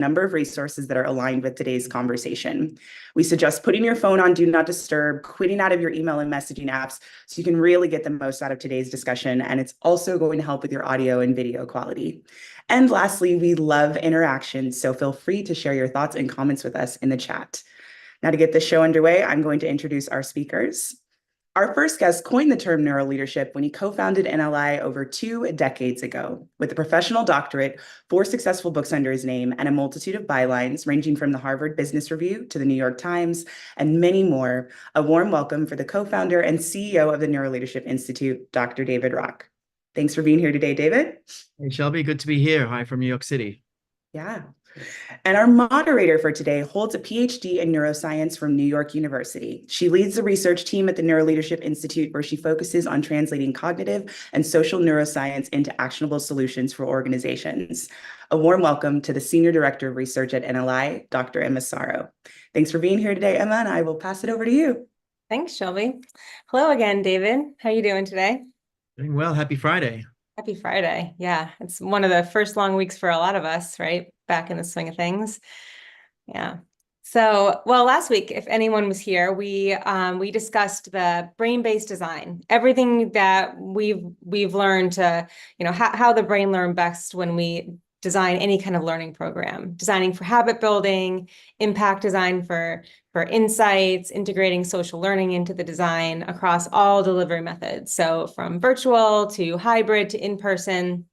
number of resources that are aligned with today's conversation. We suggest putting your phone on Do Not Disturb, quitting out of your email and messaging apps so you can really get the most out of today's discussion. And it's also going to help with your audio and video quality. And lastly, we love interaction, so feel free to share your thoughts and comments with us in the chat. Now, to get the show underway, I'm going to introduce our speakers. Our first guest coined the term NeuroLeadership when he co-founded NLI over 2 decades ago. With a professional doctorate, 4 successful books under his name, and a multitude of bylines ranging from the Harvard Business Review to the New York Times and many more, a warm welcome for the co-founder and CEO of the NeuroLeadership Institute, Dr. David Rock. Thanks for being here today, David. Hey, Shelby, good to be here. Hi from New York City. Yeah. And our moderator for today holds a PhD in neuroscience from New York University. She leads the research team at the NeuroLeadership Institute, where she focuses on translating cognitive and social neuroscience into actionable solutions for organizations. A warm welcome to the Senior Director of Research at NLI, Dr. Emma Sorrow. Thanks for being here today, Emma, and I will pass it over to you. Thanks, Shelby. Hello again, David. How are you doing today? Doing well. Happy Friday. Happy Friday. Yeah, it's one of the first long weeks for a lot of us, right? Back in the swing of things. Yeah. So, well, last week, if anyone was here, we discussed the brain-based design, everything that we've learned to, how the brain learns best when we design any kind of learning program, designing for habit building, impact design for insights, integrating social learning into the design across all delivery methods. So from virtual to hybrid to in-person.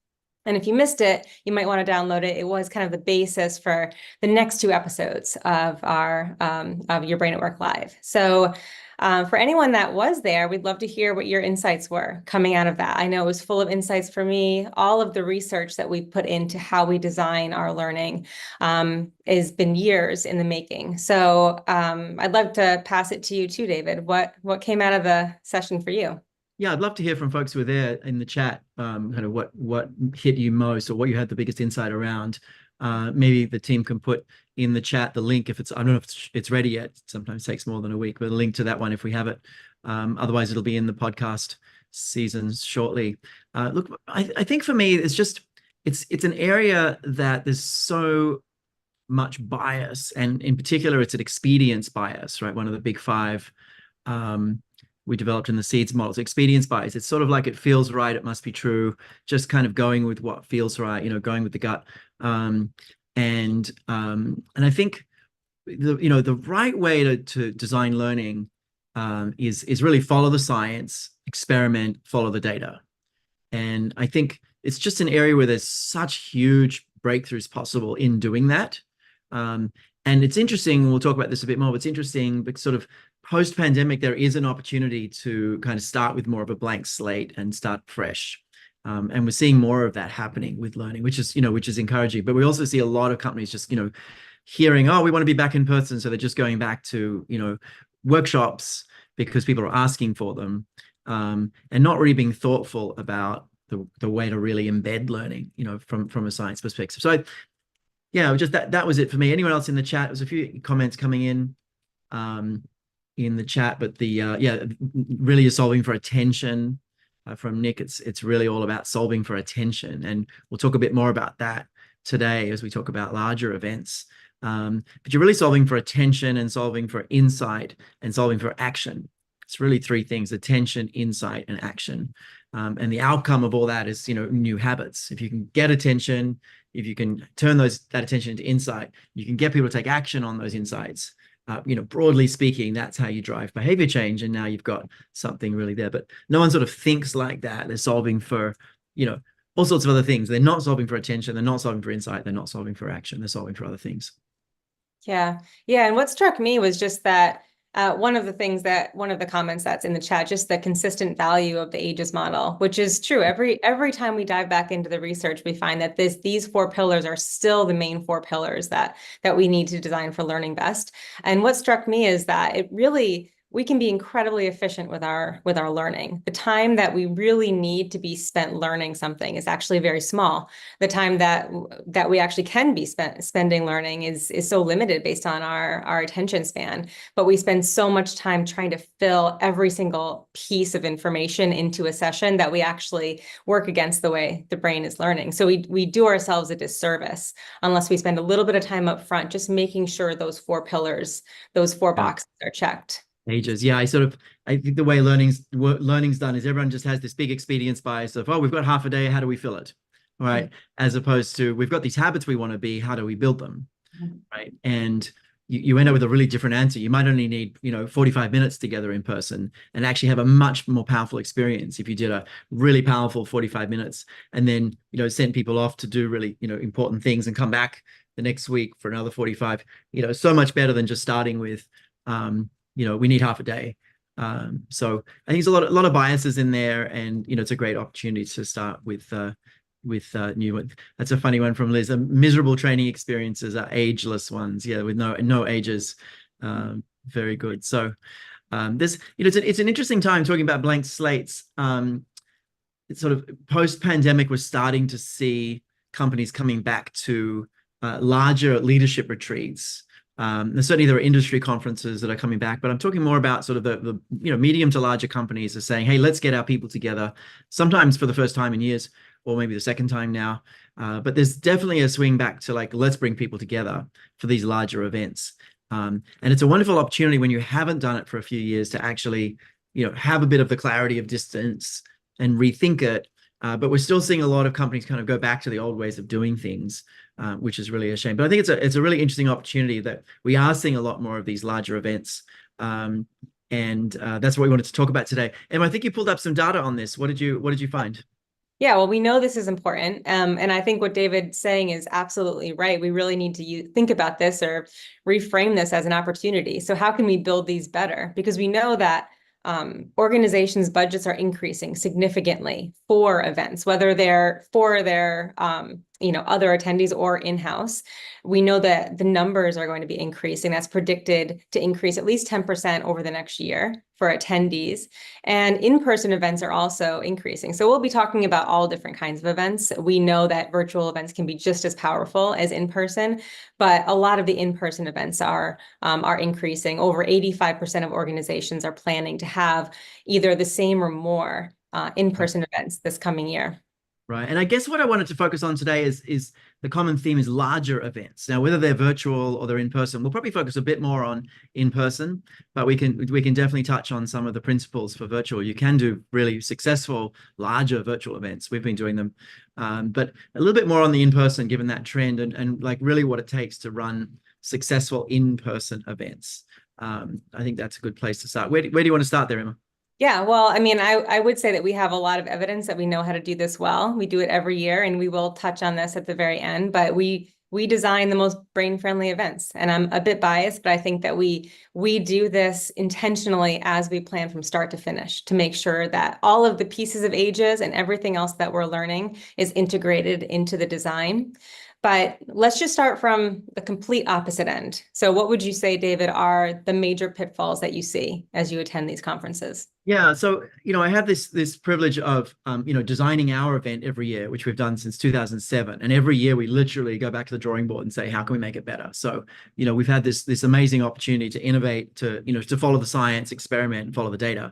And if you missed it, you might want to download it. It was kind of the basis for the next 2 episodes of our of Your Brain at Work Live. So for anyone that was there, we'd love to hear what your insights were coming out of that. I know it was full of insights for me. All of the research that we put into how we design our learning has been years in the making. So I'd love to pass it to you too, David. What came out of the session for you? Yeah, I'd love to hear from folks who were there in the chat, kind of what hit you most or what you had the biggest insight around. Maybe the team can put in the chat the link if it's, I don't know if it's ready yet. It sometimes takes more than a week, but a link to that one if we have it. Otherwise, it'll be in the podcast seasons shortly. Look, I think for me, it's just, it's an area that there's so much bias, and in particular, it's an expedience bias, right? One of the big 5 we developed in the SEEDS models, expedience bias. It's sort of like it feels right, it must be true, just kind of going with what feels right, going with the gut. And I think the right way to design learning is really follow the science, experiment, follow the data. And I think it's just an area where there's such huge breakthroughs possible in doing that. And it's interesting, we'll talk about this a bit more, but it's interesting because sort of post-pandemic, there is an opportunity to kind of start with more of a blank slate and start fresh. And we're seeing more of that happening with learning, which is encouraging. But we also see a lot of companies just, hearing, oh, we want to be back in person. So they're just going back to, workshops because people are asking for them, and not really being thoughtful about the way to really embed learning, from a science perspective. So yeah, just that was it for me. Anyone else in the chat? There's a few comments coming in the chat, but really is solving for attention. From Nick, it's really all about solving for attention, and we'll talk a bit more about that today as we talk about larger events. But you're really solving for attention and solving for insight and solving for action. It's really 3 things: attention, insight, and action. And the outcome of all that is, new habits. If you can get attention, if you can turn that attention into insight, you can get people to take action on those insights. Broadly speaking, that's how you drive behavior change. And now you've got something really there, but no one sort of thinks like that. They're solving for, all sorts of other things. They're not solving for attention. They're not solving for insight. They're not solving for action. They're solving for other things. Yeah. And what struck me was just that one of the comments that's in the chat, just the consistent value of the AGES model, which is true. Every time we dive back into the research, we find that these 4 pillars are still the main 4 pillars that we need to design for learning best. And what struck me is that it really we can be incredibly efficient with our learning. The time that we really need to be spent learning something is actually very small. The time that we actually can be spending learning is so limited based on our attention span. But we spend so much time trying to fill every single piece of information into a session that we actually work against the way the brain is learning. So we do ourselves a disservice unless we spend a little bit of time up front just making sure those 4 pillars, those 4 boxes are checked. Ages. Yeah, I think the way learning's done is everyone just has this big expedience bias of, oh, we've got half a day, how do we fill it? All right. As opposed to, we've got these habits we want to be, how do we build them? Right. And you end up with a really different answer. You might only need, 45 minutes together in person and actually have a much more powerful experience if you did a really powerful 45 minutes and then, send people off to do really, important things and come back the next week for another 45, so much better than just starting with, we need half a day. So I think there's a lot of biases in there, and it's a great opportunity to start with new. That's a funny one from Liz. Miserable training experiences are ageless ones. Yeah, with no ages. Very good. So this, it's an interesting time talking about blank slates. It's sort of post-pandemic, we're starting to see companies coming back to larger leadership retreats. Certainly there are industry conferences that are coming back, but I'm talking more about sort of the medium to larger companies are saying, hey, let's get our people together, sometimes for the first time in years, or maybe the second time now. But there's definitely a swing back to let's bring people together for these larger events. And it's a wonderful opportunity when you haven't done it for a few years to actually, have a bit of the clarity of distance and rethink it. But we're still seeing a lot of companies kind of go back to the old ways of doing things, which is really a shame. But I think it's a really interesting opportunity that we are seeing a lot more of these larger events. And that's what we wanted to talk about today. Emma, I think you pulled up some data on this. What did you find? Yeah, well, we know this is important. And I think what David's saying is absolutely right. We really need to think about this or reframe this as an opportunity. So how can we build these better? Because we know that organizations' budgets are increasing significantly for events, whether they're for their other attendees or in-house. We know that the numbers are going to be increasing. That's predicted to increase at least 10% over the next year for attendees. And in-person events are also increasing. So we'll be talking about all different kinds of events. We know that virtual events can be just as powerful as in-person, but a lot of the in-person events are increasing. Over 85% of organizations are planning to have either the same or more in-person events this coming year. Right. And I guess what I wanted to focus on today is the common theme is larger events. Now, whether they're virtual or they're in person, we'll probably focus a bit more on in person, but we can definitely touch on some of the principles for virtual. You can do really successful, larger virtual events. We've been doing them, but a little bit more on the in-person, given that trend and really what it takes to run successful in-person events. I think that's a good place to start. Where do you want to start there, Emma? Yeah, well, I mean, I would say that we have a lot of evidence that we know how to do this well. We do it every year, and we will touch on this at the very end, but we design the most brain-friendly events. And I'm a bit biased, but I think that we do this intentionally as we plan from start to finish to make sure that all of the pieces of ages and everything else that we're learning is integrated into the design. But let's just start from the complete opposite end. So what would you say, David, are the major pitfalls that you see as you attend these conferences? Yeah, so I have this privilege of designing our event every year, which we've done since 2007, and every year we literally go back to the drawing board and say, how can we make it better? So we've had this amazing opportunity to innovate, to follow the science, experiment, and follow the data,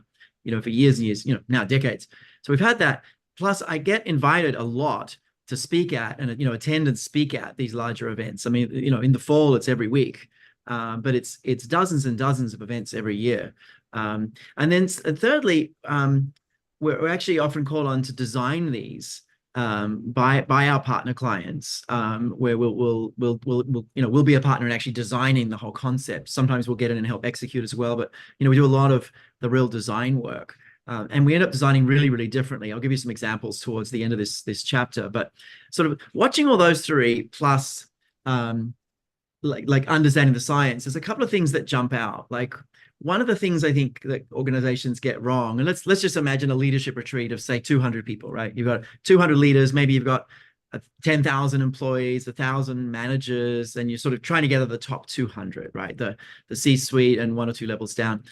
for years and years, now decades. So we've had that. Plus, I get invited a lot to speak at and attend and speak at these larger events. I mean, in the fall it's every week, but it's dozens and dozens of events every year. And then thirdly, we're actually often called on to design these by our partner clients, where we'll be a partner in actually designing the whole concept. Sometimes we'll get in and help execute as well, but we do a lot of the real design work. And we end up designing really, really differently. I'll give you some examples towards the end of this chapter, but sort of watching all those three plus like understanding the science, there's a couple of things that jump out. Like one of the things I think that organizations get wrong, and let's just imagine a leadership retreat of say 200 people, right? You've got 200 leaders, maybe you've got 10,000 employees, 1,000 managers, and you're sort of trying to gather the top 200, right? The C-suite and 1 or 2 levels down.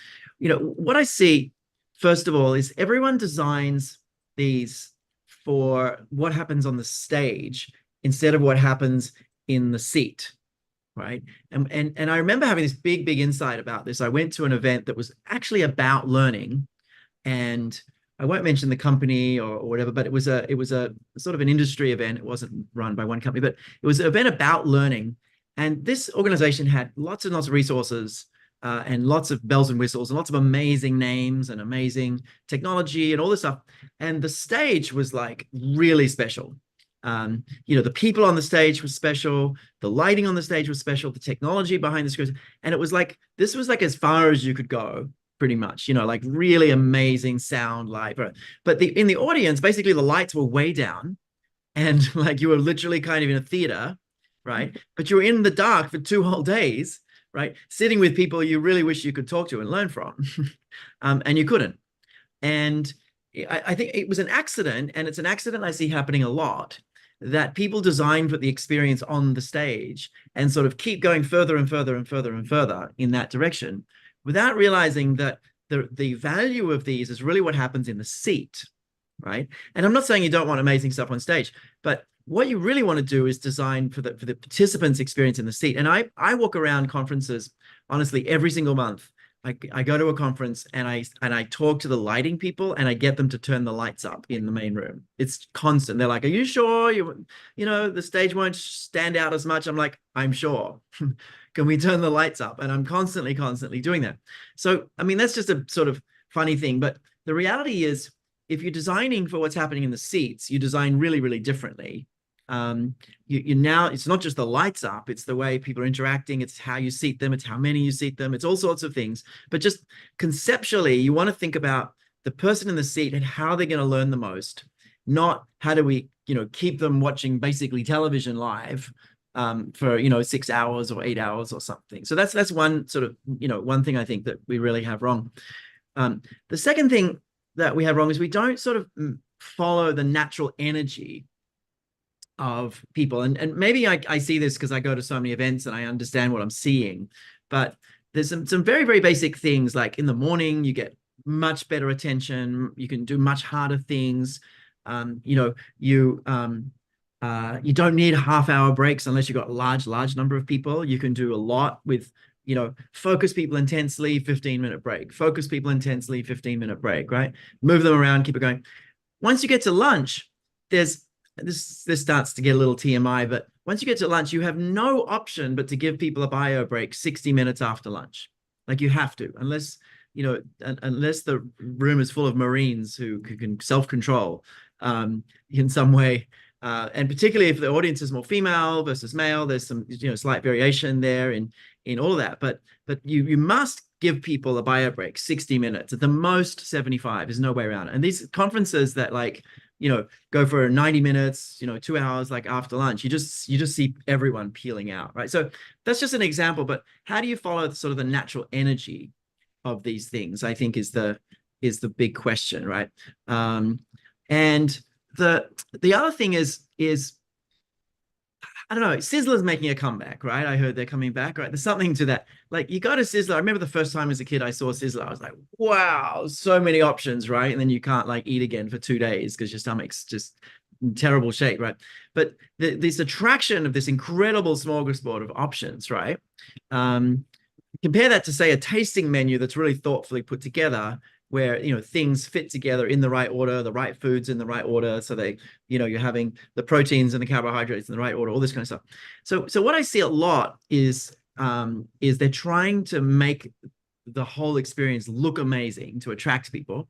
What I see, first of all, is everyone designs these for what happens on the stage instead of what happens in the seat, right? And I remember having this big insight about this. I went to an event that was actually about learning, and I won't mention the company or whatever, but it was a sort of an industry event. It wasn't run by one company, but it was an event about learning. And this organization had lots and lots of resources and lots of bells and whistles and lots of amazing names and amazing technology and all this stuff. And the stage was like really special. The people on the stage was special. The lighting on the stage was special. The technology behind the screen. And it was like, this was like as far as you could go, pretty much, like really amazing sound, light. But in the audience, basically the lights were way down, and like you were literally kind of in a theater, right? But you were in the dark for 2 whole days, right? Sitting with people you really wish you could talk to and learn from, and you couldn't. And I think it was an accident, and it's an accident I see happening a lot, that people design for the experience on the stage and sort of keep going further and further and further and further in that direction, without realizing that the value of these is really what happens in the seat, right? And I'm not saying you don't want amazing stuff on stage, but what you really want to do is design for the participants' experience in the seat. And I walk around conferences, honestly, every single month. I go to a conference and I talk to the lighting people, and I get them to turn the lights up in the main room. It's constant. They're like, "Are you sure the stage won't stand out as much?" I'm like, "I'm sure." Can we turn the lights up? And I'm constantly doing that. So, I mean, that's just a sort of funny thing. But the reality is, if you're designing for what's happening in the seats, you design really differently. Now it's not just the lights up, it's the way people are interacting, it's how you seat them, it's how many you seat them, it's all sorts of things. But just conceptually, you want to think about the person in the seat and how they're going to learn the most, not how do we keep them watching basically television live for 6 hours or 8 hours or something. So that's one sort of one thing I think that we really have wrong. The second thing that we have wrong is we don't sort of follow the natural energy of people. And maybe I see this because I go to so many events and I understand what I'm seeing, but there's some very basic things, like in the morning you get much better attention, you can do much harder things. You don't need half-hour breaks unless you've got large number of people. You can do a lot with focus people intensely, 15-minute break, focus people intensely, 15-minute break, right? Move them around, keep it going. Once you get to lunch, this starts to get a little TMI, but once you get to lunch, you have no option but to give people a bio break 60 minutes after lunch. Like you have to, unless the room is full of Marines who can self-control in some way. And particularly if the audience is more female versus male, there's some slight variation there in all of that. But you must give people a bio break 60 minutes, at the most 75. There's no way around it. And these conferences that go for 90 minutes, 2 hours, like after lunch, you just see everyone peeling out, right? So that's just an example, but how do you follow sort of the natural energy of these things, I think is the big question, right? And the other thing is I don't know, Sizzler's making a comeback, right? I heard they're coming back, right? There's something to that. Like you go to Sizzler. I remember the first time as a kid I saw Sizzler, I was like, wow, so many options, right? And then you can't like eat again for 2 days because your stomach's just in terrible shape, right? But this attraction of this incredible smorgasbord of options, right? Compare that to, say, a tasting menu that's really thoughtfully put together, where things fit together in the right order, the right foods in the right order, so they you're having the proteins and the carbohydrates in the right order, all this kind of stuff. So what I see a lot is they're trying to make the whole experience look amazing to attract people,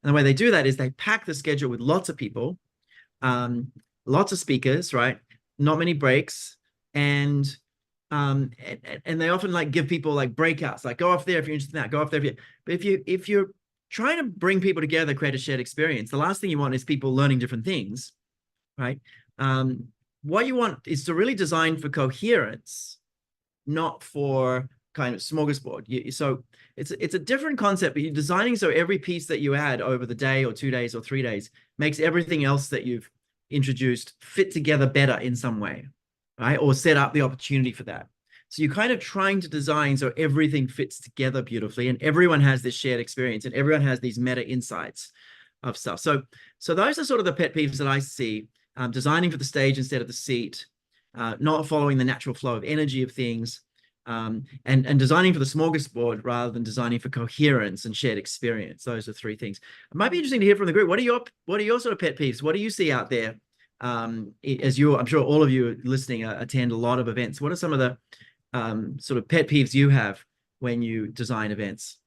and the way they do that is they pack the schedule with lots of people, lots of speakers, right? Not many breaks, and they often like give people like breakouts, like go off there if you're interested in that, go off there but if you're trying to bring people together, create a shared experience, the last thing you want is people learning different things, right? What you want is to really design for coherence, not for kind of smorgasbord. So it's a different concept, but you're designing so every piece that you add over the day or 2 days or 3 days makes everything else that you've introduced fit together better in some way, right? Or set up the opportunity for that. So you're kind of trying to design so everything fits together beautifully and everyone has this shared experience and everyone has these meta insights of stuff. So those are sort of the pet peeves that I see. Designing for the stage instead of the seat, not following the natural flow of energy of things, and designing for the smorgasbord rather than designing for coherence and shared experience. Those are three things. It might be interesting to hear from the group. What are your sort of pet peeves? What do you see out there? I'm sure all of you listening attend a lot of events. What are some of the sort of pet peeves you have when you design events?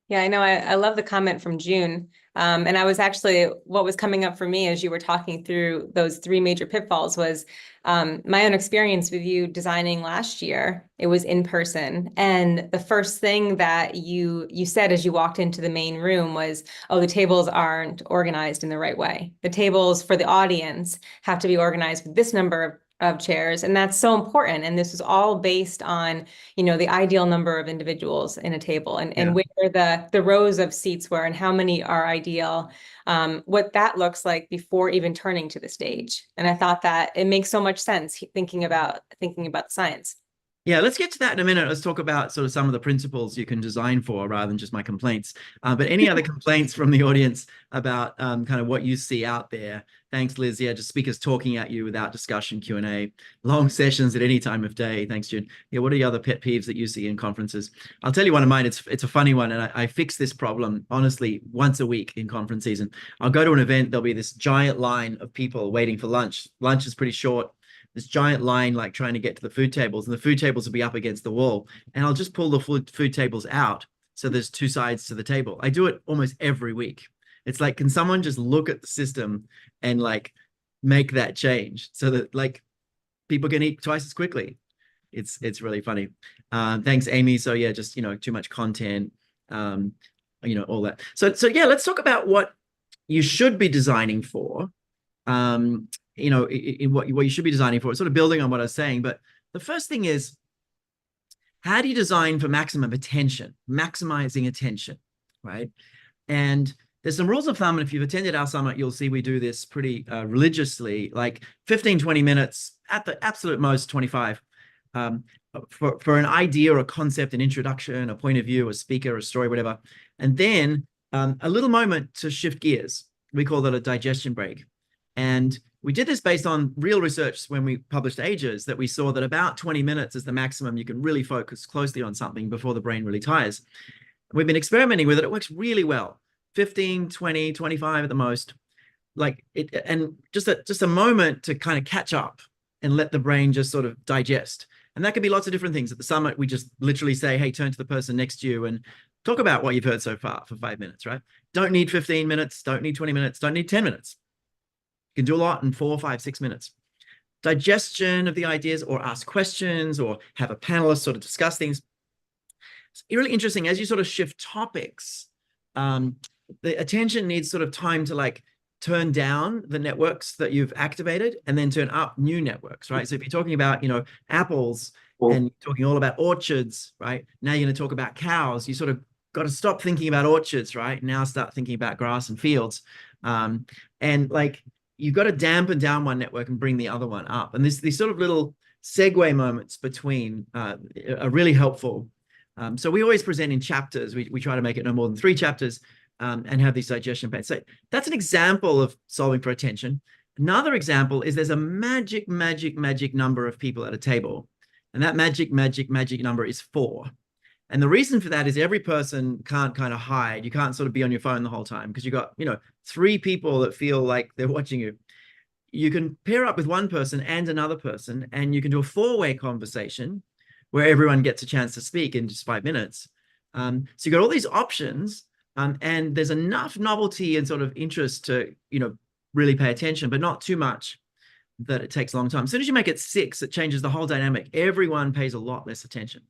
Yeah, I know. I love the comment from June. And I was actually, what was coming up for me as you were talking through those three major pitfalls was my own experience with you designing last year. It was in person. And the first thing that you said as you walked into the main room was, oh, the tables aren't organized in the right way. The tables for the audience have to be organized with this number of chairs. And that's so important. And this is all based on, the ideal number of individuals in a table and where the rows of seats were and how many are ideal, what that looks like before even turning to the stage. And I thought that it makes so much sense thinking about the science. Yeah, let's get to that in a minute. Let's talk about sort of some of the principles you can design for rather than just my complaints. But any other complaints from the audience about kind of what you see out there? Thanks, Liz. Yeah, just speakers talking at you without discussion, Q&A, long sessions at any time of day. Thanks, June. Yeah, what are the other pet peeves that you see in conferences? I'll tell you one of mine. It's a funny one, and I fix this problem, honestly, once a week in conference season. I'll go to an event. There'll be this giant line of people waiting for lunch. Lunch is pretty short. This giant line, like trying to get to the food tables, and the food tables will be up against the wall. And I'll just pull the food tables out. So there's two sides to the table. I do it almost every week. It's like, can someone just look at the system and like make that change so that like people can eat twice as quickly? It's really funny. Thanks, Amy. So yeah, just, too much content, all that. So yeah, let's talk about what you should be designing for. In what you should be designing for. It's sort of building on what I was saying, but the first thing is, how do you design for maximum attention, maximizing attention, right? And there's some rules of thumb, and if you've attended our summit, you'll see we do this pretty religiously, like 15, 20 minutes, at the absolute most 25, for an idea or a concept, an introduction, a point of view, a speaker, a story, whatever. And then a little moment to shift gears. We call that a digestion break. And we did this based on real research when we published Ages, that we saw that about 20 minutes is the maximum you can really focus closely on something before the brain really tires. We've been experimenting with it. It works really well. 15, 20, 25 at the most. Like it, and just a moment to kind of catch up and let the brain just sort of digest. And that could be lots of different things. At the summit, we just literally say, hey, turn to the person next to you and talk about what you've heard so far for 5 minutes, right? Don't need 15 minutes, don't need 20 minutes, don't need 10 minutes. You can do a lot in 4, 5, 6 minutes. Digestion of the ideas, or ask questions, or have a panelist sort of discuss things. It's really interesting as you sort of shift topics. The attention needs sort of time to like turn down the networks that you've activated and then turn up new networks, right? So if you're talking about, apples and you're talking all about orchards, right? Now you're going to talk about cows. You sort of got to stop thinking about orchards, right? Now start thinking about grass and fields. And like, you've got to dampen down one network and bring the other one up. And these sort of little segue moments between are really helpful. So we always present in chapters. We try to make it no more than 3 chapters and have these digestion pains. So that's an example of solving for attention. Another example is there's a magic number of people at a table. And that magic number is 4. And the reason for that is every person can't kind of hide. You can't sort of be on your phone the whole time because you've got, 3 people that feel like they're watching you. You can pair up with one person and another person, and you can do a 4-way conversation where everyone gets a chance to speak in just 5 minutes. So you've got all these options, and there's enough novelty and sort of interest to, really pay attention, but not too much that it takes a long time. As soon as you make it 6, it changes the whole dynamic. Everyone pays a lot less attention.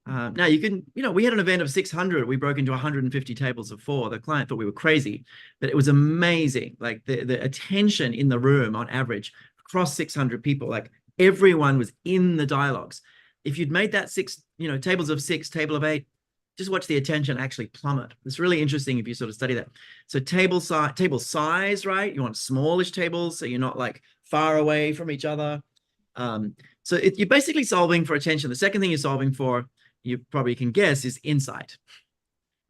Now you can, we had an event of 600. We broke into 150 tables of 4. The client thought we were crazy, but it was amazing. Like the attention in the room on average across 600 people, like everyone was in the dialogues. If you'd made that 6, tables of 6, table of 8, just watch the attention actually plummet. It's really interesting if you sort of study that. So table size, right? You want smallish tables, so you're not like far away from each other. So you're basically solving for attention. The second thing you're solving for, you probably can guess, is insight,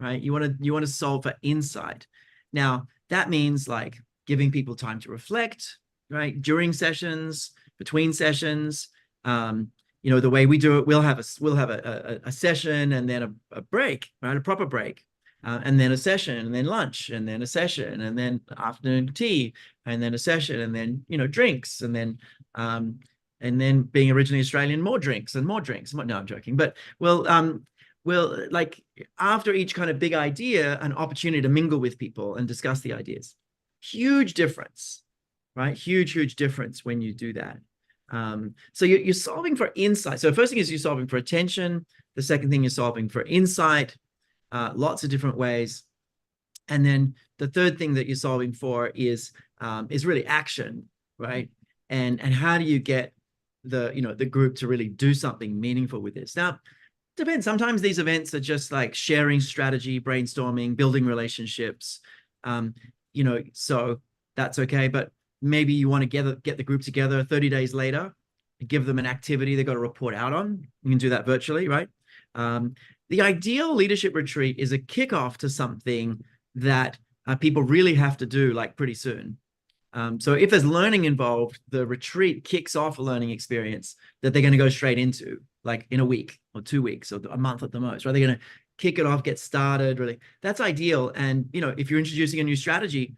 right? You want to solve for insight. Now, that means like giving people time to reflect, right? During sessions, between sessions. You know, the way we do it, we'll have a session and then a break, right? A proper break. And then a session, and then lunch, and then a session, and then afternoon tea, and then a session, and then, you know, drinks, and then being originally Australian, more drinks and more drinks. No, I'm joking. But we'll like after each kind of big idea, an opportunity to mingle with people and discuss the ideas. Huge difference, right? Huge difference when you do that. So you're solving for insight. So first thing is you're solving for attention. The second thing you're solving for insight, lots of different ways. And then the third thing that you're solving for is really action, right? And how do you get the group to really do something meaningful with this? Now, depends. Sometimes these events are just like sharing strategy, brainstorming, building relationships. You know, so that's okay. But maybe you want to get the group together 30 days later, give them an activity they've got to report out on. You can do that virtually, right? The ideal leadership retreat is a kickoff to something that people really have to do like pretty soon. So if there's learning involved, the retreat kicks off a learning experience that they're going to go straight into, like in a week or 2 weeks or a month at the most, right? They're going to kick it off, get started, really. That's ideal. And, you know, if you're introducing a new strategy,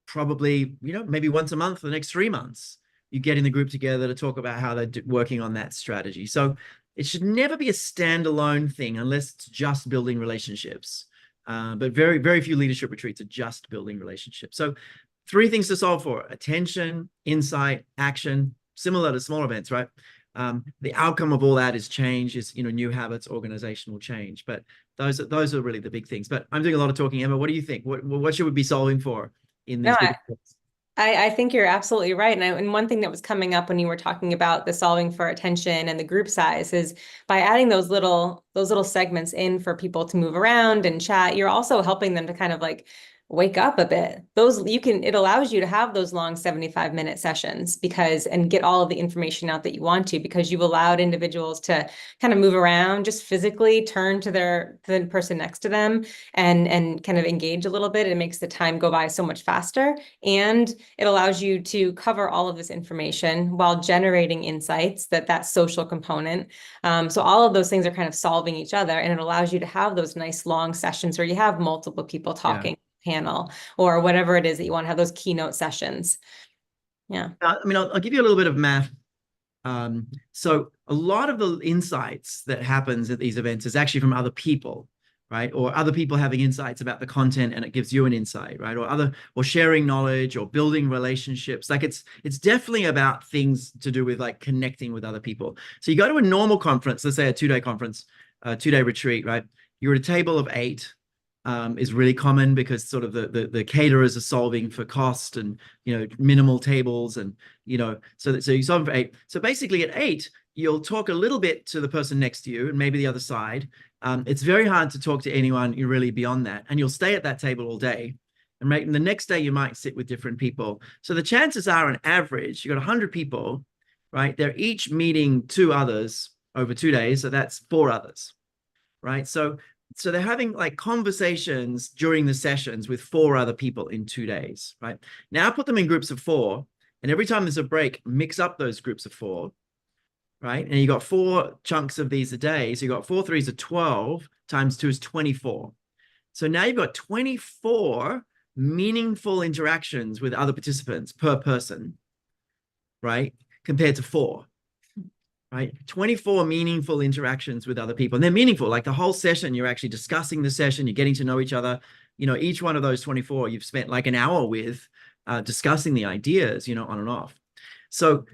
probably, you know, maybe once a month for the next 3 months, you get in the group together to talk about how they're working on that strategy. So it should never be a standalone thing unless it's just building relationships. But very few leadership retreats are just building relationships. So 3 things to solve for: attention, insight, action, similar to smaller events, right? The outcome of all that is change, is, you know, new habits, organizational change. But those are really the big things. But I'm doing a lot of talking. Emma, what do you think? What should we be solving for in these big events? I think you're absolutely right. And one thing that was coming up when you were talking about the solving for attention and the group size is by adding those little segments in for people to move around and chat, you're also helping them to kind of like wake up a bit. It allows you to have those long 75-minute sessions and get all of the information out that you want to, because you've allowed individuals to kind of move around, just physically turn to the person next to them and kind of engage a little bit. It makes the time go by so much faster. And it allows you to cover all of this information while generating insights, that social component. So all of those things are kind of solving each other, and it allows you to have those nice long sessions where you have multiple people talking. Yeah. Panel or whatever it is that you want to have, those keynote sessions. Yeah. I mean, I'll give you a little bit of math. So a lot of the insights that happens at these events is actually from other people, right? Or other people having insights about the content, and it gives you an insight, right? Or sharing knowledge or building relationships. Like it's definitely about things to do with like connecting with other people. So you go to a normal conference, let's say a 2-day conference, a 2-day retreat, right? You're at a table of 8. Is really common because sort of the caterers are solving for cost and, you know, minimal tables, and, you know, so you solve for 8. So basically at 8, you'll talk a little bit to the person next to you and maybe the other side. It's very hard to talk to anyone really beyond that, and you'll stay at that table all day. And right, and the next day you might sit with different people. So the chances are, on average, you got 100 people, right? They're each meeting 2 others over 2 days, so that's 4 others, right? So they're having like conversations during the sessions with 4 other people in 2 days, right? Now put them in groups of 4, and every time there's a break, mix up those groups of 4, right? And you got 4 chunks of these a day. So you got 4 3s are 12 times 2 is 24. So now you've got 24 meaningful interactions with other participants per person, right? Compared to 4. Right? 24 meaningful interactions with other people. And they're meaningful. Like the whole session, you're actually discussing the session, you're getting to know each other. You know, each one of those 24, you've spent like an hour with discussing the ideas, you know, on and off. So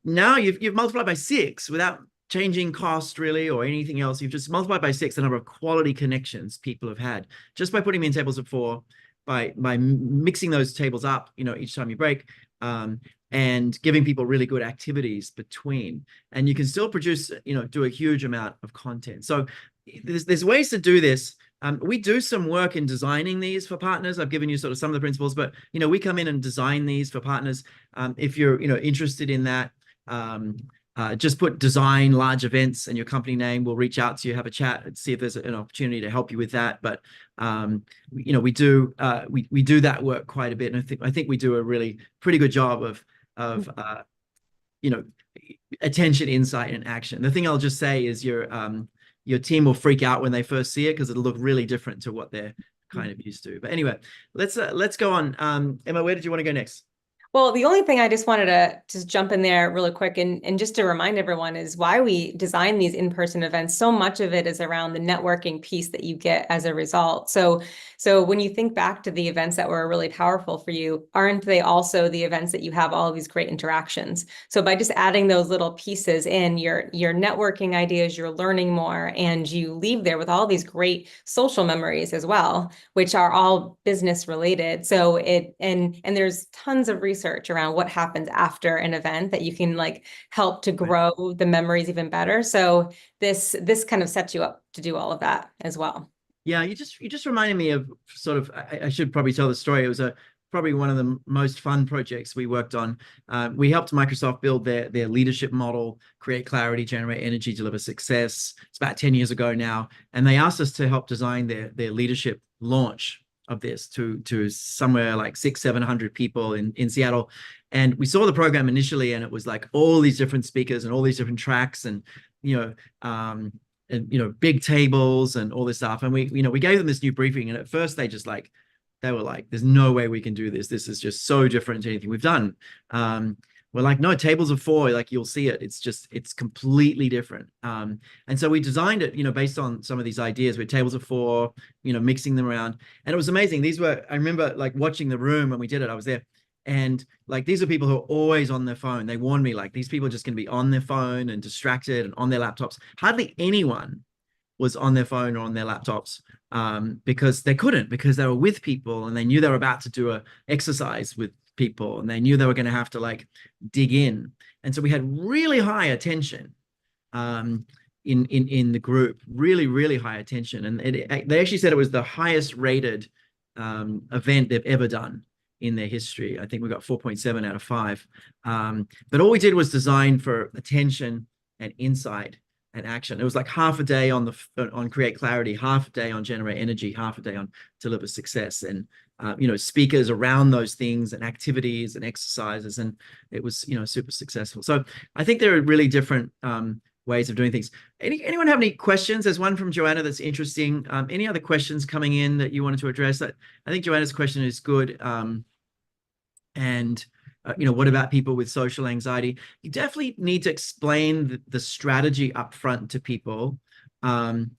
now you've multiplied by 6 without changing cost really or anything else. You've just multiplied by 6 the number of quality connections people have had just by putting them in tables of 4, by mixing those tables up, you know, each time you break. And giving people really good activities between, and you can still produce, you know, do a huge amount of content. So there's ways to do this. We do some work in designing these for partners. I've given you sort of some of the principles, but we come in and design these for partners. If you're interested in that, just put design large events and your company name. We'll reach out to you, have a chat, and see if there's an opportunity to help you with that. But we do that work quite a bit, and I think we do a really pretty good job of attention, insight, and action. The thing I'll just say is your team will freak out when they first see it, because it'll look really different to what they're kind of used to. But anyway, let's go on. Emma, where did you want to go next? Well, the only thing I just wanted to just jump in there really quick and just to remind everyone is why we design these in-person events. So much of it is around the networking piece that you get as a result. So when you think back to the events that were really powerful for you, aren't they also the events that you have all of these great interactions? So by just adding those little pieces in, your networking ideas, you're learning more, and you leave there with all these great social memories as well, which are all business related. So and there's tons of research around what happens after an event that you can help to grow the memories even better. So this kind of sets you up to do all of that as well. Yeah, you just reminded me of sort of, I should probably tell the story. It was probably one of the most fun projects we worked on. We helped Microsoft build their leadership model, create clarity, generate energy, deliver success. It's about 10 years ago now. And they asked us to help design their leadership launch of this to somewhere like 600-700 people in Seattle. And we saw the program initially, and it was like all these different speakers and all these different tracks, and big tables and all this stuff. And we gave them this new briefing, and at first they were like, there's no way we can do this. This is just so different to anything we've done. We're like, no, tables of 4, like you'll see it. It's completely different. And so we designed it, based on some of these ideas with tables of 4, mixing them around. And it was amazing. I remember watching the room when we did it, I was there. And these are people who are always on their phone. They warned me, these people are just going to be on their phone and distracted and on their laptops. Hardly anyone was on their phone or on their laptops because they were with people, and they knew they were about to do an exercise with people, and they knew they were going to have to dig in. And so we had really high attention in the group, really, really high attention. And they actually said it was the highest rated event they've ever done in their history. I think we got 4.7 out of 5. But all we did was design for attention and insight and action. It was like half a day on create clarity, half a day on generate energy, half a day on deliver success, and speakers around those things and activities and exercises, and it was super successful. So I think there are really different ways of doing things. Anyone have any questions? There's one from Joanna that's interesting. Any other questions coming in that you wanted to address? I think Joanna's question is good. What about people with social anxiety? You definitely need to explain the strategy up front to people, and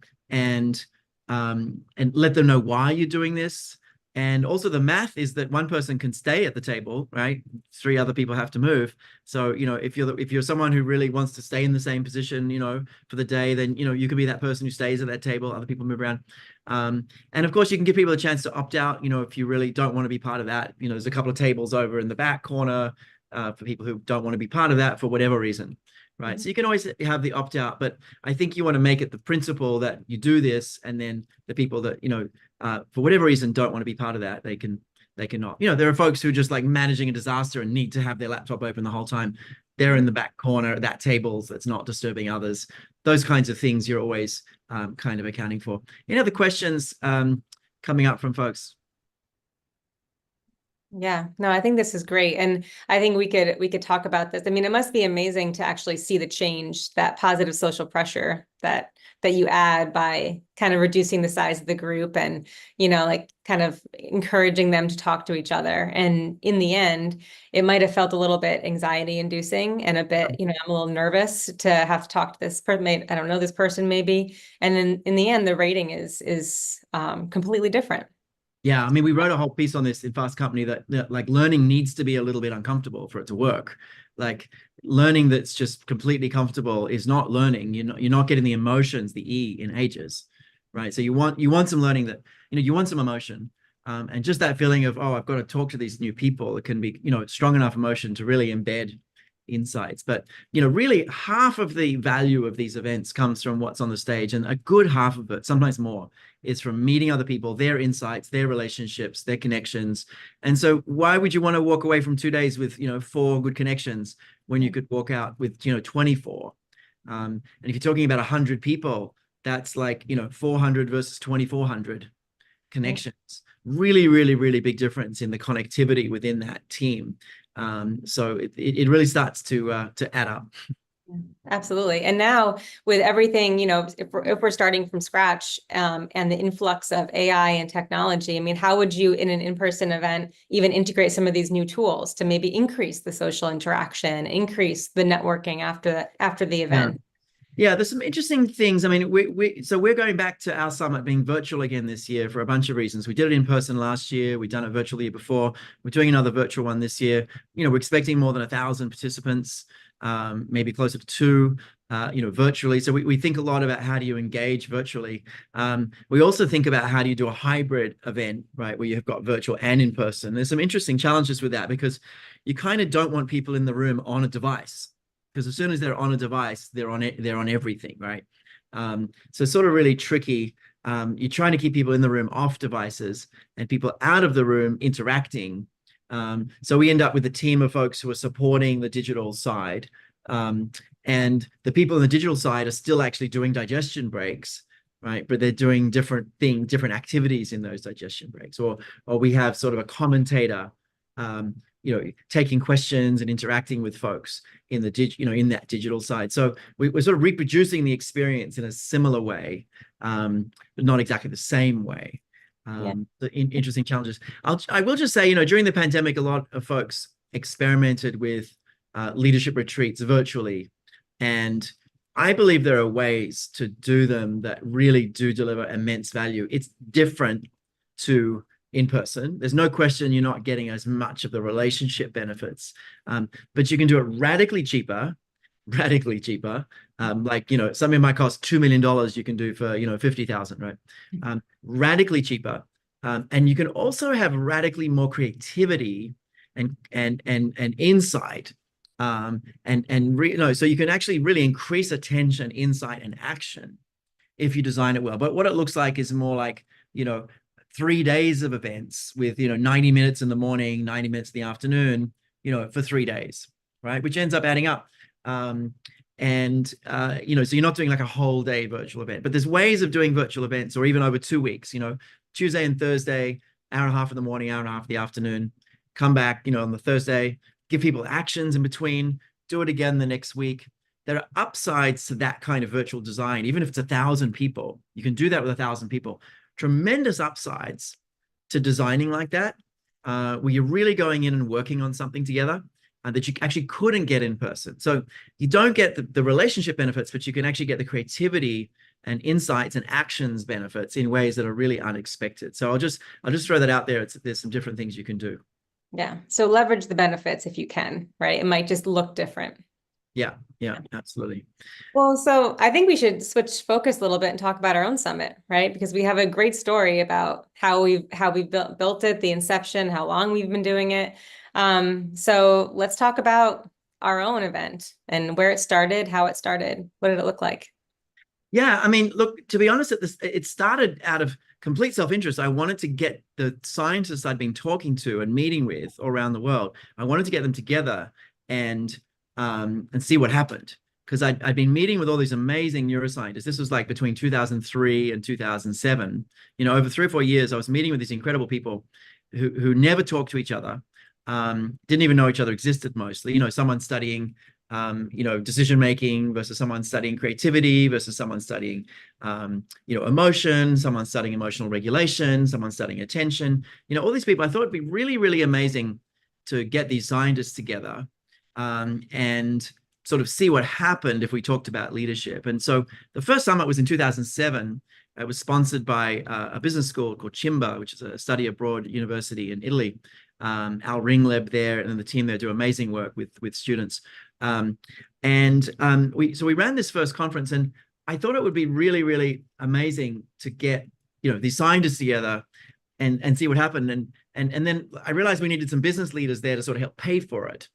let them know why you're doing this. And also the math is that one person can stay at the table, right? 3 other people have to move. So, if you're someone who really wants to stay in the same position, for the day, then, you could be that person who stays at that table, other people move around. And of course you can give people a chance to opt out, if you really don't want to be part of that. There's a couple of tables over in the back corner for people who don't want to be part of that for whatever reason. Right. So you can always have the opt out, but I think you want to make it the principle that you do this, and then the people that, for whatever reason don't want to be part of that, they cannot. There are folks who are just managing a disaster and need to have their laptop open the whole time. They're in the back corner at that table that's not disturbing others. Those kinds of things you're always kind of accounting for. Any other questions coming up from folks? Yeah, no, I think this is great. And I think we could talk about this. I mean, it must be amazing to actually see the change, that positive social pressure that you add by kind of reducing the size of the group and, kind of encouraging them to talk to each other. And in the end, it might have felt a little bit anxiety inducing and a bit, I'm a little nervous to have to talk to this person. I don't know this person maybe. And then in the end, the rating is completely different. Yeah, I mean, we wrote a whole piece on this in Fast Company that learning needs to be a little bit uncomfortable for it to work. Learning that's just completely comfortable is not learning. You're not getting the emotions, the E in ages, right? So you want some learning that, you want some emotion, and just that feeling of, oh, I've got to talk to these new people. It can be, strong enough emotion to really embed insights. But, you know, really half of the value of these events comes from what's on the stage, and a good half of it, sometimes more, is from meeting other people, their insights, their relationships, their connections. And so why would you want to walk away from 2 days with, you know, 4 good connections when you could walk out with, you know, 24? And if you're talking about 100 people, that's like, you know, 400 versus 2,400 connections. Really, really, really big difference in the connectivity within that team. So it really starts to add up. Absolutely. And now with everything, you know, if we're starting from scratch, and the influx of AI and technology, I mean, how would you in an in-person event even integrate some of these new tools to maybe increase the social interaction, increase the networking after the event? Yeah, there's some interesting things. I mean, we're going back to our summit being virtual again this year for a bunch of reasons. We did it in person last year. We've done it virtually the year before. We're doing another virtual one this year. You know, we're expecting more than 1,000 participants, maybe closer to 2, you know, virtually. So we think a lot about how do you engage virtually. We also think about how do you do a hybrid event, right, where you've got virtual and in person. There's some interesting challenges with that because you kind of don't want people in the room on a device. Because as soon as they're on a device, they're on everything, right? So sort of really tricky. You're trying to keep people in the room off devices and people out of the room interacting. So we end up with a team of folks who are supporting the digital side. And the people on the digital side are still actually doing digestion breaks, right? But they're doing different activities in those digestion breaks. Or we have sort of a commentator, you know, taking questions and interacting with folks in the in that digital side. So we're sort of reproducing the experience in a similar way, but not exactly the same way. The interesting challenges. I will just say, you know, during the pandemic, a lot of folks experimented with leadership retreats virtually, and I believe there are ways to do them that really do deliver immense value. It's different to in person. There's no question you're not getting as much of the relationship benefits, but you can do it radically cheaper. Like, you know, something might cost $2 million, you can do for, you know, 50,000, right? Radically cheaper. And you can also have radically more creativity and insight. So you can actually really increase attention, insight, and action if you design it well. But what it looks like is more like, you know, 3 days of events with, you know, 90 minutes in the morning, 90 minutes in the afternoon, you know, for 3 days, right? Which ends up adding up. You know, so you're not doing like a whole day virtual event, but there's ways of doing virtual events, or even over 2 weeks, you know, Tuesday and Thursday, hour and a half in the morning, hour and a half in the afternoon, come back, you know, on the Thursday, give people actions in between, do it again the next week. There are upsides to that kind of virtual design. Even if it's 1,000 people, you can do that with 1,000 people. Tremendous upsides to designing like that, where you're really going in and working on something together that you actually couldn't get in person. So you don't get the relationship benefits, but you can actually get the creativity and insights and actions benefits in ways that are really unexpected. So I'll just throw that out there. There's some different things you can do. Yeah. So leverage the benefits if you can, right? It might just look different. Yeah, absolutely. Well, so I think we should switch focus a little bit and talk about our own summit, right? Because we have a great story about how we've built it, the inception, how long we've been doing it. So let's talk about our own event and where it started, how it started. What did it look like? Yeah, I mean, look, to be honest, it started out of complete self-interest. I wanted to get the scientists I'd been talking to and meeting with all around the world. I wanted to get them together and see what happened, because I'd been meeting with all these amazing neuroscientists. This was like between 2003 and 2007. You know, over 3 or 4 years, I was meeting with these incredible people who never talked to each other, didn't even know each other existed mostly. You know, someone studying, you know, decision making versus someone studying creativity versus someone studying, you know, emotion, someone studying emotional regulation, someone studying attention. You know, all these people. I thought it'd be really, really amazing to get these scientists together. And sort of see what happened if we talked about leadership. And so the first summit was in 2007. It was sponsored by a business school called Cimba, which is a study abroad university in Italy. Al Ringleb there and the team there do amazing work with students. So we ran this first conference, and I thought it would be really, really amazing to get, you know, these scientists together and see what happened. And then I realized we needed some business leaders there to sort of help pay for it.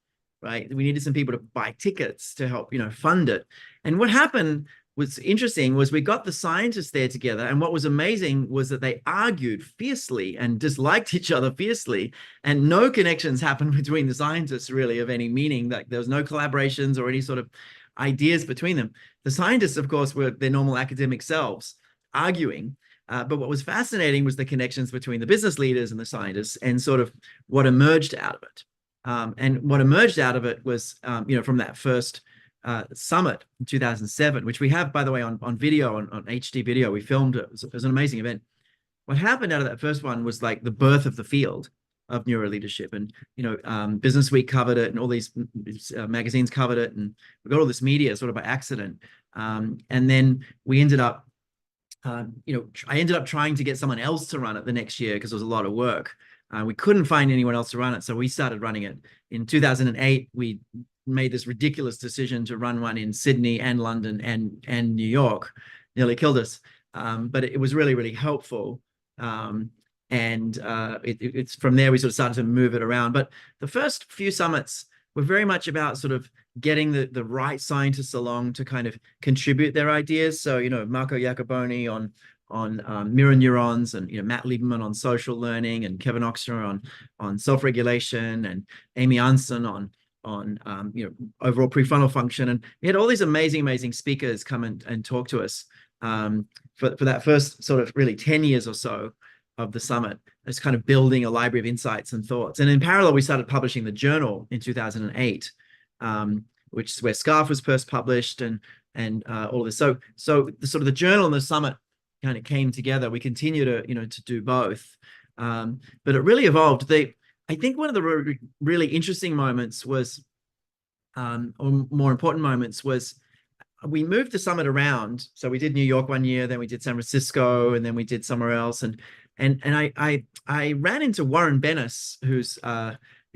right? We needed some people to buy tickets to help, fund it. And what happened was interesting was we got the scientists there together. And what was amazing was that they argued fiercely and disliked each other fiercely. And no connections happened between the scientists really of any meaning. Like there was no collaborations or any sort of ideas between them. The scientists, of course, were their normal academic selves arguing. But what was fascinating was the connections between the business leaders and the scientists and sort of what emerged out of it. And what emerged out of it was, from that first summit in 2007, which we have, by the way, on video, on HD video. We filmed it. It was an amazing event. What happened out of that first one was like the birth of the field of neuroleadership. And, Business Week covered it and all these magazines covered it. And we got all this media sort of by accident. And then we ended up, I ended up trying to get someone else to run it the next year because it was a lot of work. We couldn't find anyone else to run it. So we started running it. In 2008, we made this ridiculous decision to run one in Sydney and London and New York. Nearly killed us. But it was really, really helpful. It's from there we sort of started to move it around. But the first few summits were very much about sort of getting the right scientists along to kind of contribute their ideas. So, Marco Iacoboni on mirror neurons, and Matt Lieberman on social learning, and Kevin Oxner on self-regulation, and Amy Anson on overall prefrontal function. And we had all these amazing speakers come and talk to us for that first sort of really 10 years or so of the summit. It's kind of building a library of insights and thoughts. And in parallel, we started publishing the journal in 2008, which is where SCARF was first published, and all of this. So the sort of the journal and the summit kind of came together. We continue to do both, but it really evolved. I think one of the really interesting moments was, or more important moments, was we moved the summit around. So we did New York one year, then we did San Francisco, and then we did somewhere else. And I ran into Warren Bennis, who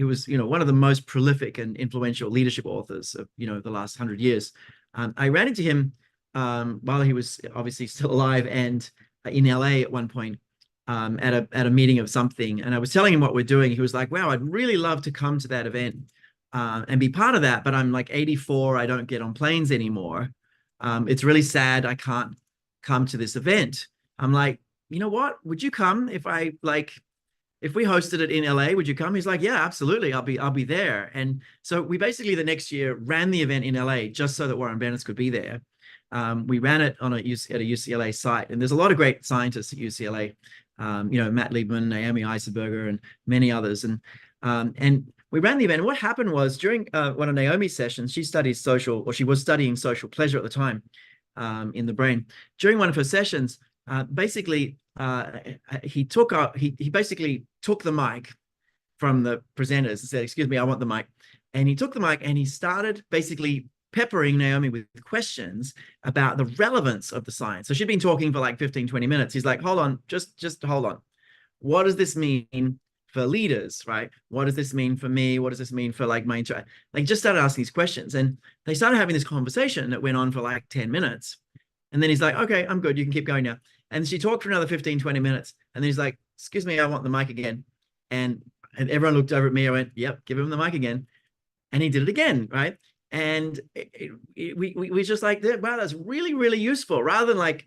was one of the most prolific and influential leadership authors of the last 100 years. I ran into him while he was obviously still alive, and in LA at one point at a meeting of something. And I was telling him what we're doing. He was like, "Wow, I'd really love to come to that event and be part of that, but I'm like 84. I don't get on planes anymore. It's really sad I can't come to this event." I'm like, "You know what? Would you come if we hosted it in LA? Would you come?" He's like, "Yeah, absolutely. I'll be there." And so we basically the next year ran the event in LA just so that Warren Bennis could be there. We ran it at a UCLA site, and there's a lot of great scientists at UCLA. Matt Lieberman, Naomi Eisenberger, and many others. And we ran the event. And what happened was during one of Naomi's sessions, she was studying social pleasure at the time in the brain. During one of her sessions, he basically took the mic from the presenters and said, "Excuse me, I want the mic." And he took the mic and he started basically peppering Naomi with questions about the relevance of the science. So she'd been talking for like 15, 20 minutes. He's like, "Hold on, just hold on. What does this mean for leaders, right? What does this mean for me? What does this mean for like my interaction?" Like just started asking these questions, and they started having this conversation that went on for like 10 minutes. And then he's like, "Okay, I'm good. You can keep going now." And she talked for another 15, 20 minutes. And then he's like, "Excuse me, I want the mic again." And everyone looked over at me. I went, "Yep, give him the mic again." And he did it again, right? And we just like, wow, that's really, really useful. Rather than like,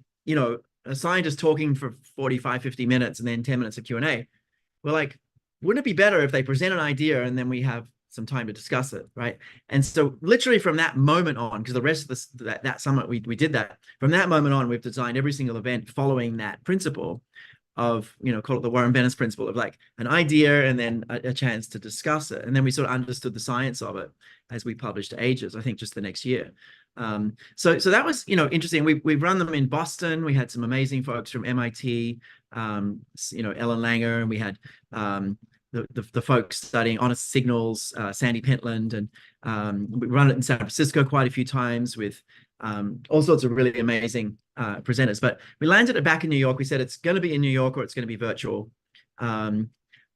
a scientist talking for 45, 50 minutes and then 10 minutes of Q&A. We're like, wouldn't it be better if they present an idea and then we have some time to discuss it, right? And so literally from that moment on, because the rest of that summit, we did that. From that moment on, we've designed every single event following that principle of, call it the Warren Bennis principle of like an idea and then a chance to discuss it. And then we sort of understood the science of it as we published Ages, I think just the next year. So that was, interesting. We've run them in Boston. We had some amazing folks from MIT, Ellen Langer, and we had the folks studying honest signals, Sandy Pentland, and we run it in San Francisco quite a few times with all sorts of really amazing presenters. But we landed it back in New York. We said it's going to be in New York or it's going to be virtual. And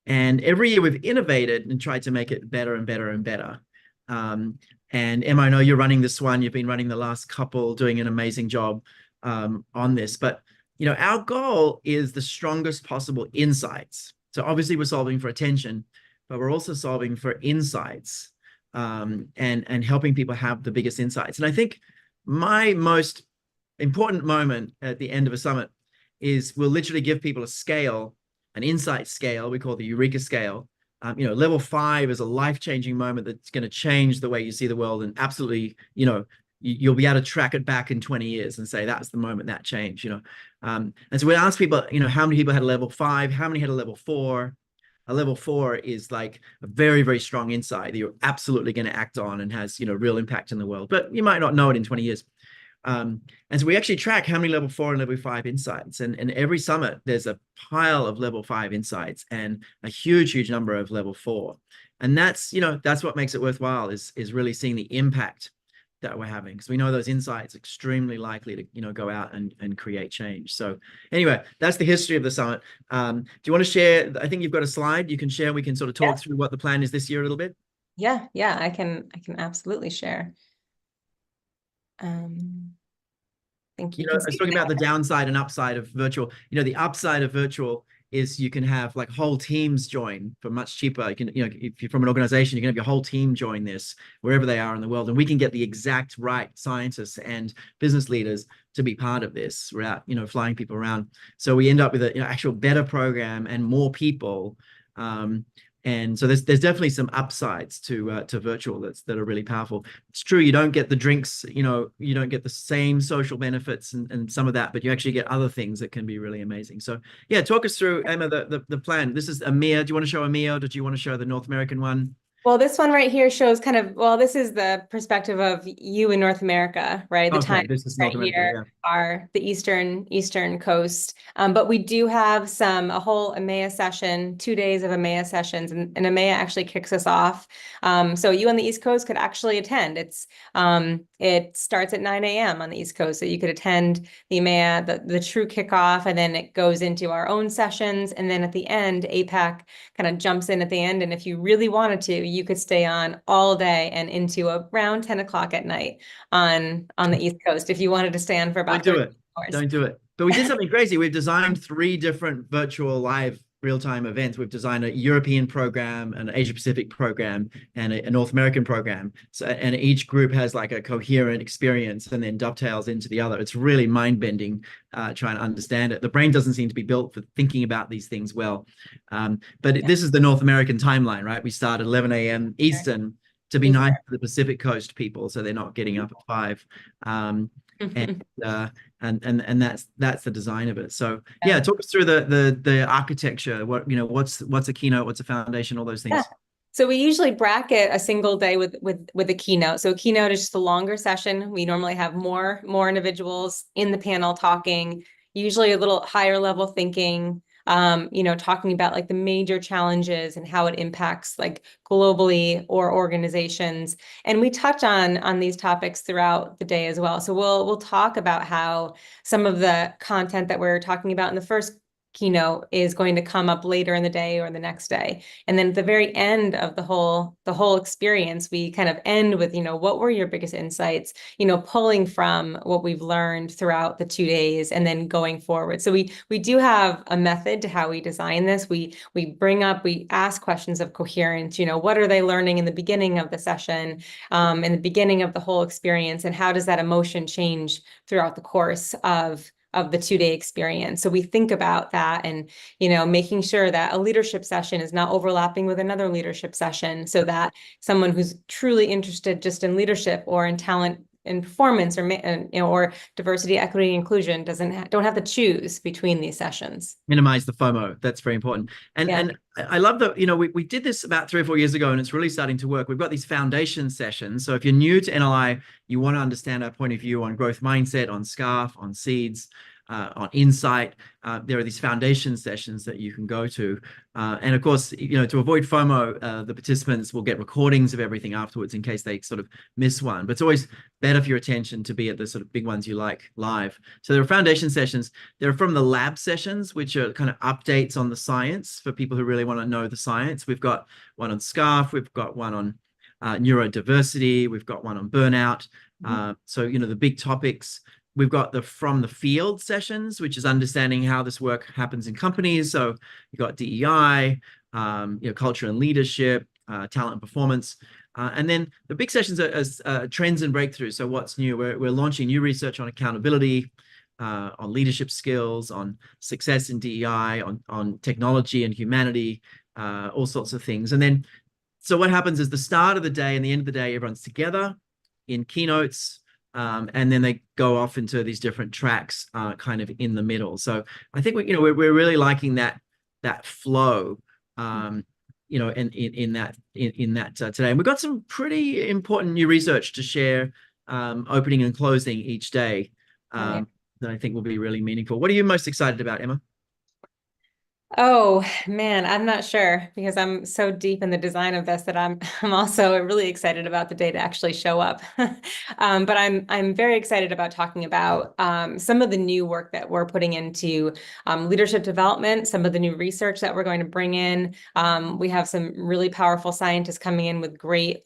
every year we've innovated and tried to make it better and better and better. And Emma, I know you're running this one. You've been running the last couple, doing an amazing job on this. But our goal is the strongest possible insights. So obviously we're solving for attention, but we're also solving for insights and helping people have the biggest insights. And I think my most important moment at the end of a summit is we'll literally give people a scale, an insight scale, we call the Eureka scale. Level 5 is a life-changing moment that's going to change the way you see the world, and absolutely, you'll be able to track it back in 20 years and say that's the moment that changed. And so we ask people, how many people had a level 5, how many had a level 4. A level 4 is like a very, very strong insight that you're absolutely going to act on and has, real impact in the world, but you might not know it in 20 years. And so we actually track how many level 4 and level 5 insights, and every summit there's a pile of level 5 insights and a huge number of level 4. And that's what makes it worthwhile, is really seeing the impact that we're having, because we know those insights are extremely likely to go out and create change. So anyway, that's the history of the summit. Do you want to share? I think you've got a slide you can share. We can sort of talk through what the plan is this year a little bit. Yeah, I can absolutely share. Think you I was talking about the downside and upside of virtual. The upside of virtual is you can have like whole teams join for much cheaper. You can, if you're from an organization, you can have your whole team join this wherever they are in the world, and we can get the exact right scientists and business leaders to be part of this without, flying people around. So we end up with an actual better program and more people. And so there's definitely some upsides to virtual that are really powerful. It's true, you don't get the drinks, you don't get the same social benefits and some of that, but you actually get other things that can be really amazing. So yeah, talk us through, Emma, the plan. This is EMEA. Do you want to show EMEA, or do you want to show the North American one? Well, this one right here shows this is the perspective of you in North America, right? The time this is right North America, here are the eastern coast. But we do have a whole EMEA session, 2 days of EMEA sessions, and EMEA actually kicks us off. So you on the East Coast could actually attend. It starts at 9 a.m. on the East Coast, so you could attend the EMEA, the true kickoff, and then it goes into our own sessions. And then at the end, APAC kind of jumps in at the end. And if you really wanted to, you could stay on all day and into around 10 o'clock at night on the East Coast if you wanted to stay on for about 30 hours. Don't do it. But we did something crazy. We've designed 3 different virtual live real-time events. We've designed a European program, an Asia-Pacific program, and a North American program. So, and each group has like a coherent experience and then dovetails into the other. It's really mind-bending trying to understand it. The brain doesn't seem to be built for thinking about these things well. But this is the North American timeline, right? We start at 11 a.m. Eastern to be nice to the Pacific Coast people, so they're not getting up at 5. And that's the design of it. So yeah, talk us through the architecture. What's a keynote, what's a foundation, all those things. So we usually bracket a single day with a keynote. So a keynote is just a longer session. We normally have more individuals in the panel talking, usually a little higher level thinking, talking about like the major challenges and how it impacts like globally or organizations. And we touch on these topics throughout the day as well. So we'll talk about how some of the content that we're talking about in the first keynote is going to come up later in the day or the next day. And then at the very end of the whole experience, we kind of end with, what were your biggest insights, pulling from what we've learned throughout the 2 days and then going forward. So we do have a method to how we design this. We ask questions of coherence, what are they learning in the beginning of the session, in the beginning of the whole experience, and how does that emotion change throughout the course of the 2-day experience. So we think about that and, making sure that a leadership session is not overlapping with another leadership session, so that someone who's truly interested just in leadership or in talent and performance or diversity, equity, inclusion don't have to choose between these sessions. Minimize the FOMO. That's very important. And I love that, we did this about 3 or 4 years ago, and it's really starting to work. We've got these foundation sessions. So if you're new to NLI, you want to understand our point of view on growth mindset, on SCARF, on SEEDS, on insight, there are these foundation sessions that you can go to. And of course, to avoid FOMO, the participants will get recordings of everything afterwards in case they sort of miss one. But it's always better for your attention to be at the sort of big ones you like live. So there are foundation sessions. There are from the lab sessions, which are kind of updates on the science for people who really want to know the science. We've got one on SCARF. We've got one on neurodiversity. We've got one on burnout. So, the big topics. We've got the from the field sessions, which is understanding how this work happens in companies. So you've got DEI, culture and leadership, talent and performance. And then the big sessions are trends and breakthroughs. So what's new? We're launching new research on accountability, on leadership skills, on success in DEI, on technology and humanity, all sorts of things. And then, so what happens is the start of the day and the end of the day, everyone's together in keynotes, and then they go off into these different tracks, kind of in the middle. So I think we're really liking that flow, in that today. And we've got some pretty important new research to share, opening and closing each day, that I think will be really meaningful. What are you most excited about, Emma? Oh man, I'm not sure because I'm so deep in the design of this that I'm also really excited about the day to actually show up. But I'm very excited about talking about some of the new work that we're putting into leadership development, some of the new research that we're going to bring in. We have some really powerful scientists coming in with great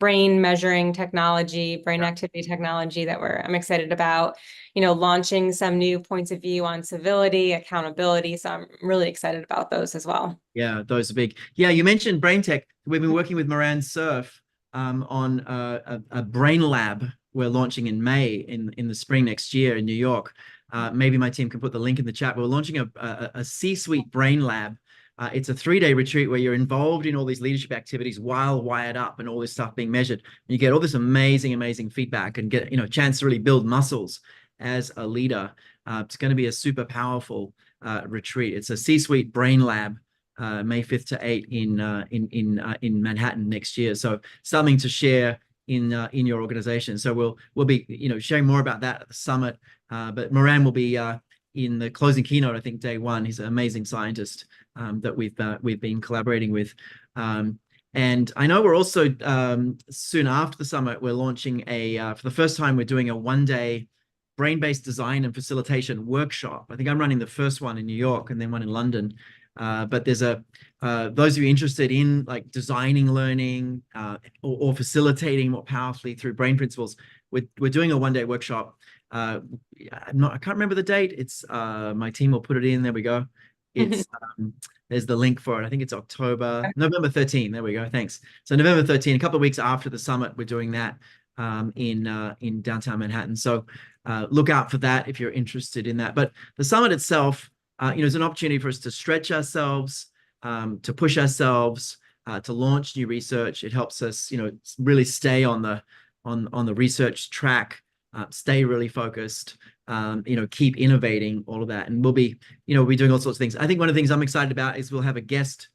brain measuring technology, brain activity technology that I'm excited about, launching some new points of view on civility, accountability. So I'm really excited about those as well. Yeah, those are big. Yeah, you mentioned brain tech. We've been working with Moran Cerf on a brain lab we're launching in May in the spring next year in New York. Maybe my team can put the link in the chat. We're launching a C-suite brain lab. It's a 3-day retreat where you're involved in all these leadership activities while wired up and all this stuff being measured. And you get all this amazing feedback and get a chance to really build muscles as a leader. It's going to be a super powerful retreat. It's a C-suite brain lab, May 5th to 8th in Manhattan next year. So something to share in your organization. So we'll be sharing more about that at the summit. But Moran will be in the closing keynote, I think, day one. He's an amazing scientist that we've been collaborating with. And I know we're also soon after the summit, we're launching for the first time, we're doing a 1-day brain-based design and facilitation workshop. I think I'm running the first one in New York and then one in London. But there's those of you interested in designing learning or facilitating more powerfully through brain principles, we're doing a 1-day workshop. I can't remember the date. It's my team will put it in. There we go. It's there's the link for it. I think it's November 13. There we go. Thanks. So November 13, a couple of weeks after the summit, we're doing that in downtown Manhattan. So look out for that if you're interested in that. But the summit itself, is an opportunity for us to stretch ourselves, to push ourselves, to launch new research. It helps us, really stay on the research track, stay really focused, keep innovating, all of that. And we'll be doing all sorts of things. I think one of the things I'm excited about is we'll have a guest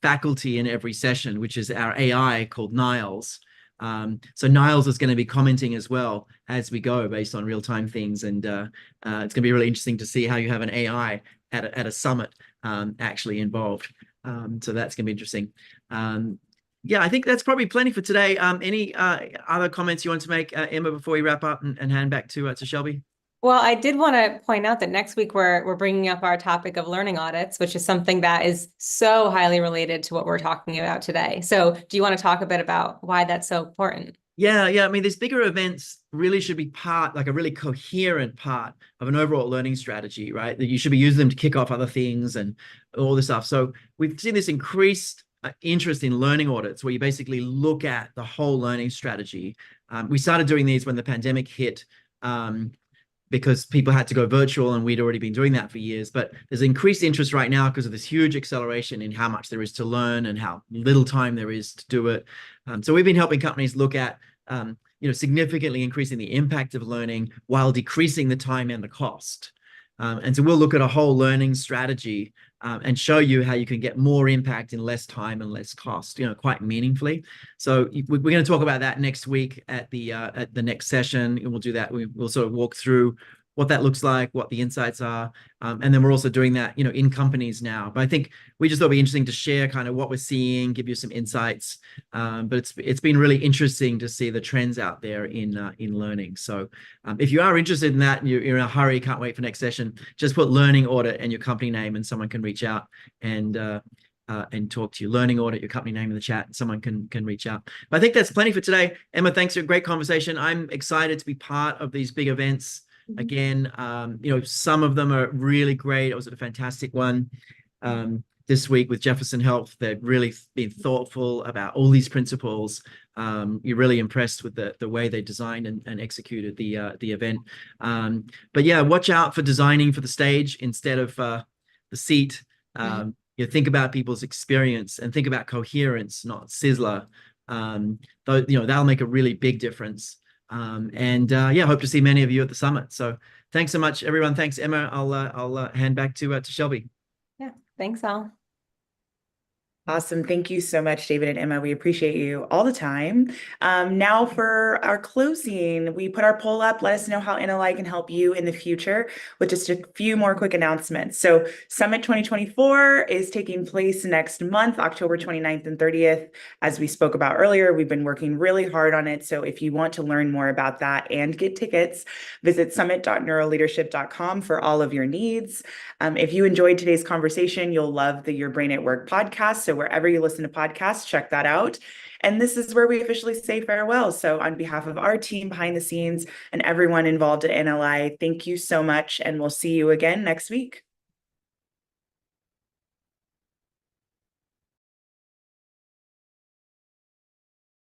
faculty in every session, which is our AI called Niles. So Niles is going to be commenting as well as we go based on real-time things. And it's going to be really interesting to see how you have an AI at a summit actually involved. So that's going to be interesting. Yeah, I think that's probably plenty for today. Any other comments you want to make, Emma, before we wrap up and hand back to Shelby? Well, I did want to point out that next week we're bringing up our topic of learning audits, which is something that is so highly related to what we're talking about today. So do you want to talk a bit about why that's so important? Yeah. I mean, these bigger events really should be part, a really coherent part of an overall learning strategy, right? That you should be using them to kick off other things and all this stuff. So we've seen this increased interest in learning audits where you basically look at the whole learning strategy. We started doing these when the pandemic hit, because people had to go virtual and we'd already been doing that for years. But there's increased interest right now because of this huge acceleration in how much there is to learn and how little time there is to do it. So we've been helping companies look at, significantly increasing the impact of learning while decreasing the time and the cost. And so we'll look at a whole learning strategy and show you how you can get more impact in less time and less cost, quite meaningfully. So we're going to talk about that next week at the next session. And we'll do that. We'll sort of walk through what that looks like, what the insights are. And then we're also doing that, in companies now. But I think we just thought it'd be interesting to share kind of what we're seeing, give you some insights. But it's been really interesting to see the trends out there in learning. So if you are interested in that and you're in a hurry, can't wait for next session, just put learning audit and your company name and someone can reach out and talk to you. Learning audit, your company name in the chat, and someone can reach out. But I think that's plenty for today. Emma, thanks for a great conversation. I'm excited to be part of these big events. Again, some of them are really great. It was a fantastic one. this week with Jefferson Health. They've really been thoughtful about all these principles. You're really impressed with the way they designed and executed the event. But yeah, watch out for designing for the stage instead of the seat. Think about people's experience and think about coherence, not sizzler. Though, that'll make a really big difference. Hope to see many of you at the summit. So thanks so much, everyone. Thanks, Emma. I'll hand back to Shelby. Yeah, thanks all. Awesome. Thank you so much, David and Emma. We appreciate you all the time. Now for our closing, we put our poll up. Let us know how NLI can help you in the future with just a few more quick announcements. So Summit 2024 is taking place next month, October 29th and 30th. As we spoke about earlier, we've been working really hard on it. So if you want to learn more about that and get tickets, visit summit.neuroleadership.com for all of your needs. If you enjoyed today's conversation, you'll love the Your Brain at Work podcast. So wherever you listen to podcasts, check that out. And this is where we officially say farewell. So on behalf of our team behind the scenes and everyone involved at NLI, thank you so much. And we'll see you again next week.